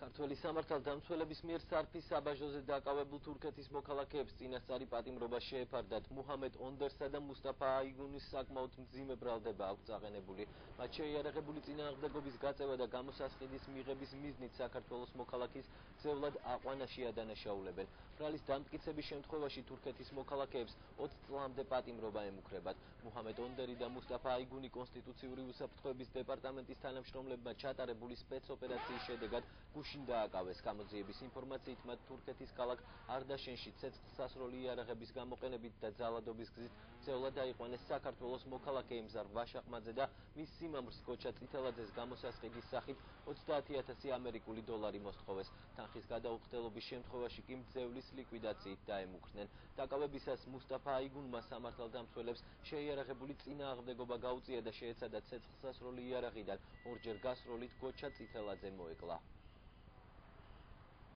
ქართველი სამართალდამცველების მიერ სარფის საბაჟოზე დაკავებულ თურქეთის მოქალაქეებს წინასწარი პატიმრობა შეეფარდათ. მუჰამედ ონდერსა და მუსტაფა აიგუნის საკმაოდ მძიმე ბრალდება აქვს წაყენებული. მათ შეიარაღებული წინააღმდეგობის გაწევა და გამოსასყიდის მიღების მიზნით საქართველოს მოქალაქის ძევლად აყვანაში ადანაშაულებენ. ბრალის დამტკიცების შემთხვევაში თურქეთის მოქალაქეებს 20 წლამდე პატიმრობა ემუქრებათ. მუჰამედ ონდერი და მუსტაფა აიგუნი კონსტიტუციური უსაფრთხოების დეპარტამენტის თანამშრომლებმა ჩატარებული სპეცოპერაციის შედეგად გუშინ დააკავეს. გამოძიების ინფორმაციით მათ თურქეთის ქალაქ არდაშენში ცეცხლსასროლი იარაღების გამოყენებით და ძალადობის გზით ძევლად აიყვანეს საქართველოს მოქალაქე ემზარ ვაშაყმაძე და მის სიმამრს გოჩა წითელაძეს გამოსასყიდის სახით 30,000 ამერიკული დოლარი მოსთხოვეს. თანხის გადაუხდელობის შემთხვევაში კი ძევლის ლიკვიდაციით დაემუქრნენ. დაკავებისას მუსტაფა აიგუნმა სამართალდამცველებს შეიარაღებული წინააღმდეგობა გაუწია და შეეცადა ცეცხლსასროლი იარაღიდან ორჯერ გასროლით გოჩა წითელაძე მოეკლა.